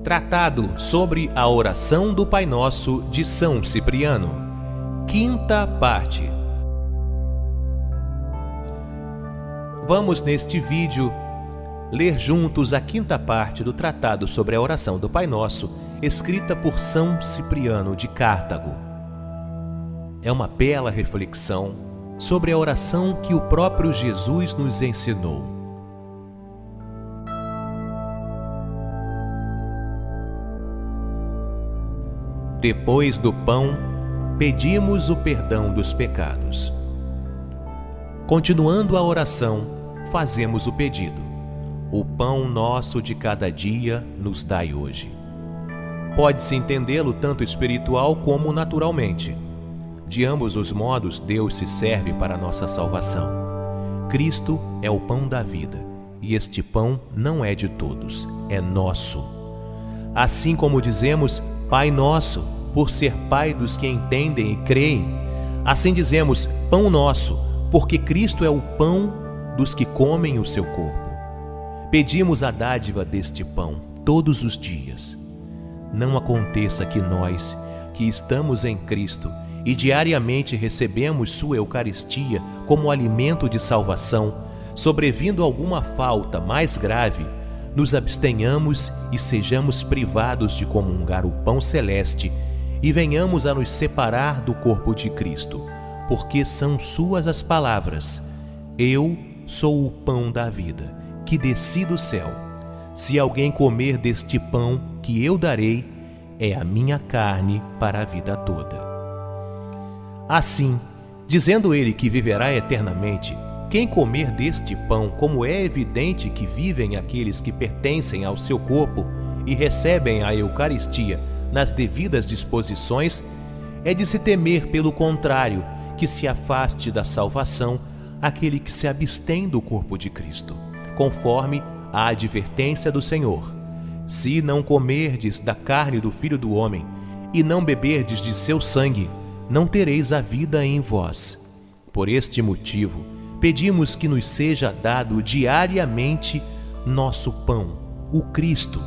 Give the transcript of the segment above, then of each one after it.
Tratado sobre a oração do Pai Nosso de São Cipriano. Quinta parte. Vamos neste vídeo ler juntos a quinta parte do Tratado sobre a oração do Pai Nosso, escrita por São Cipriano de Cartago. É uma bela reflexão sobre a oração que o próprio Jesus nos ensinou. Depois do pão, pedimos o perdão dos pecados. Continuando a oração, fazemos o pedido: o pão nosso de cada dia nos dai hoje. Pode-se entendê-lo tanto espiritual como naturalmente. De ambos os modos, Deus se serve para a nossa salvação. Cristo é o pão da vida, e este pão não é de todos, é nosso. Assim como dizemos Pai Nosso, por ser Pai dos que entendem e creem, assim dizemos Pão Nosso, porque Cristo é o pão dos que comem o seu corpo. Pedimos a dádiva deste pão todos os dias. Não aconteça que nós, que estamos em Cristo e diariamente recebemos sua Eucaristia como alimento de salvação, sobrevindo alguma falta mais grave, nos abstenhamos e sejamos privados de comungar o pão celeste e venhamos a nos separar do corpo de Cristo, porque são suas as palavras: eu sou o pão da vida, que desci do céu. Se alguém comer deste pão que eu darei, é a minha carne para a vida toda. Assim, dizendo ele que viverá eternamente, quem comer deste pão, como é evidente que vivem aqueles que pertencem ao seu corpo e recebem a Eucaristia nas devidas disposições, é de se temer, pelo contrário, que se afaste da salvação aquele que se abstém do corpo de Cristo, conforme a advertência do Senhor: se não comerdes da carne do Filho do Homem e não beberdes de seu sangue, não tereis a vida em vós. Por este motivo, pedimos que nos seja dado diariamente nosso pão, o Cristo,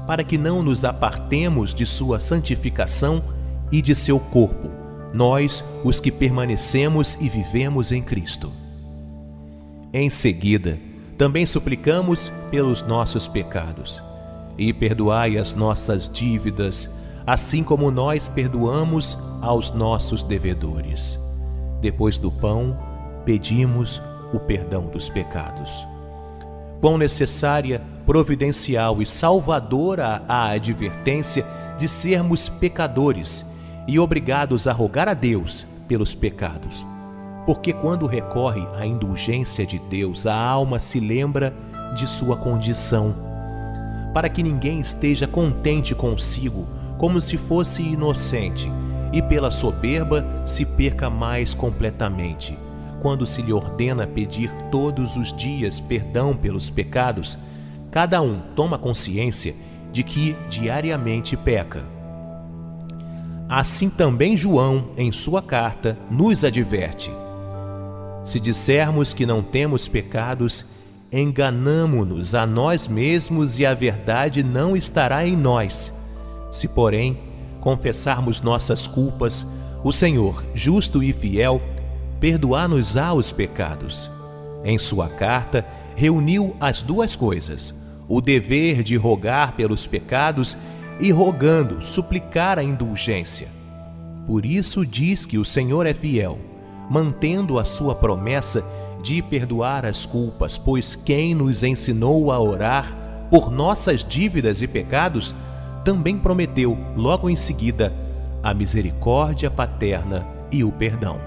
para que não nos apartemos de sua santificação e de seu corpo, nós, os que permanecemos e vivemos em Cristo. Em seguida, também suplicamos pelos nossos pecados, e perdoai as nossas dívidas, assim como nós perdoamos aos nossos devedores. Depois do pão, pedimos o perdão dos pecados. Quão necessária, providencial e salvadora a advertência de sermos pecadores e obrigados a rogar a Deus pelos pecados. Porque quando recorre à indulgência de Deus, a alma se lembra de sua condição, para que ninguém esteja contente consigo, como se fosse inocente, e pela soberba se perca mais completamente. Quando se lhe ordena pedir todos os dias perdão pelos pecados, cada um toma consciência de que diariamente peca. Assim também João, em sua carta, nos adverte: se dissermos que não temos pecados, enganamo-nos a nós mesmos e a verdade não estará em nós. Se, porém, confessarmos nossas culpas, o Senhor, justo e fiel, perdoar-nos-á os pecados. Em sua carta, reuniu as duas coisas: o dever de rogar pelos pecados e, rogando, suplicar a indulgência. Por isso diz que o Senhor é fiel, mantendo a sua promessa de perdoar as culpas, pois quem nos ensinou a orar por nossas dívidas e pecados, também prometeu, logo em seguida, a misericórdia paterna e o perdão.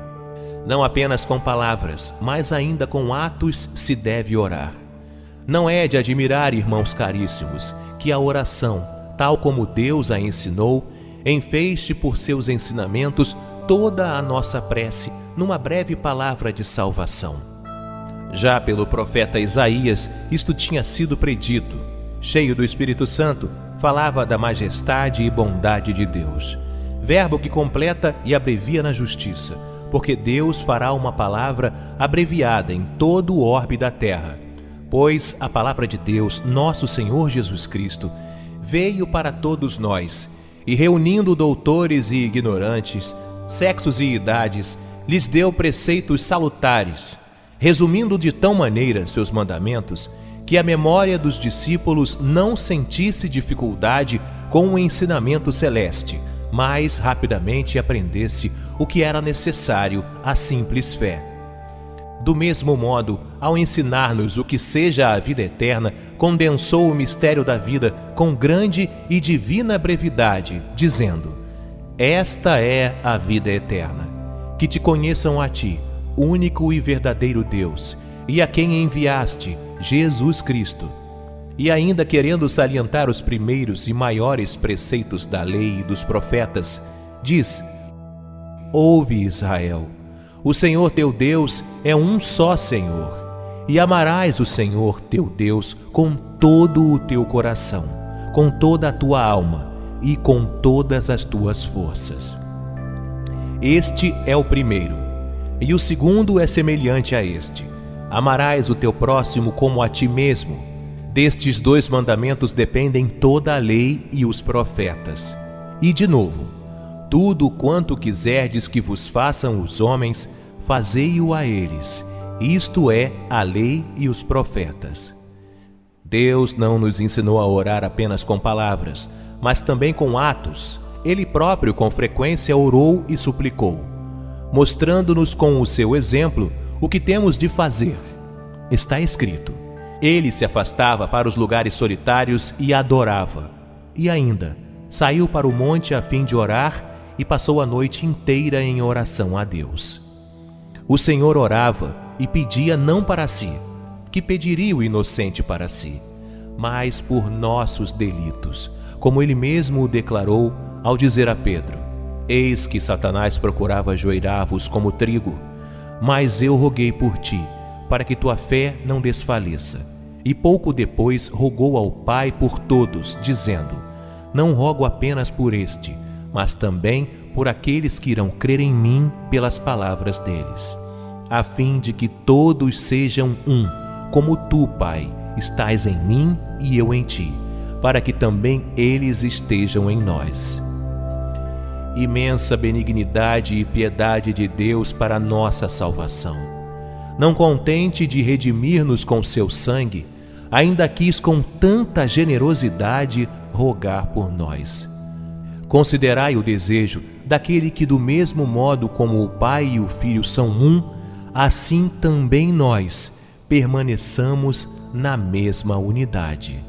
Não apenas com palavras, mas ainda com atos se deve orar. Não é de admirar, irmãos caríssimos, que a oração, tal como Deus a ensinou, enfeite por seus ensinamentos toda a nossa prece numa breve palavra de salvação. Já pelo profeta Isaías, isto tinha sido predito. Cheio do Espírito Santo, falava da majestade e bondade de Deus, verbo que completa e abrevia na justiça, porque Deus fará uma palavra abreviada em todo o orbe da terra. Pois a palavra de Deus, nosso Senhor Jesus Cristo, veio para todos nós, e reunindo doutores e ignorantes, sexos e idades, lhes deu preceitos salutares, resumindo de tal maneira seus mandamentos, que a memória dos discípulos não sentisse dificuldade com o ensinamento celeste, mas rapidamente aprendesse o que era necessário à simples fé. Do mesmo modo, ao ensinar-nos o que seja a vida eterna, condensou o mistério da vida com grande e divina brevidade, dizendo: Esta é a vida eterna, que te conheçam a ti, único e verdadeiro Deus, e a quem enviaste, Jesus Cristo. E ainda querendo salientar os primeiros e maiores preceitos da lei e dos profetas, diz: Ouve, Israel, o Senhor teu Deus é um só Senhor, e amarás o Senhor teu Deus com todo o teu coração, com toda a tua alma e com todas as tuas forças. Este é o primeiro, e o segundo é semelhante a este: amarás o teu próximo como a ti mesmo. Destes 2 mandamentos dependem toda a lei e os profetas. E de novo: tudo quanto quiserdes que vos façam os homens, fazei-o a eles. Isto é a lei e os profetas. Deus não nos ensinou a orar apenas com palavras, mas também com atos. Ele próprio com frequência orou e suplicou, mostrando-nos com o seu exemplo o que temos de fazer. Está escrito: Ele se afastava para os lugares solitários e adorava. E ainda, saiu para o monte a fim de orar e passou a noite inteira em oração a Deus. O Senhor orava e pedia não para si, que pediria o inocente para si, mas por nossos delitos, como ele mesmo o declarou ao dizer a Pedro: Eis que Satanás procurava ajoelhar-vos como trigo, mas eu roguei por ti, para que tua fé não desfaleça. E pouco depois rogou ao Pai por todos, dizendo: Não rogo apenas por este, mas também por aqueles que irão crer em mim pelas palavras deles, a fim de que todos sejam um, como tu, Pai, estás em mim e eu em ti, para que também eles estejam em nós. Imensa benignidade e piedade de Deus para a nossa salvação. Não contente de redimir-nos com seu sangue, ainda quis com tanta generosidade rogar por nós. Considerai o desejo daquele que, do mesmo modo como o Pai e o Filho são um, assim também nós permaneçamos na mesma unidade.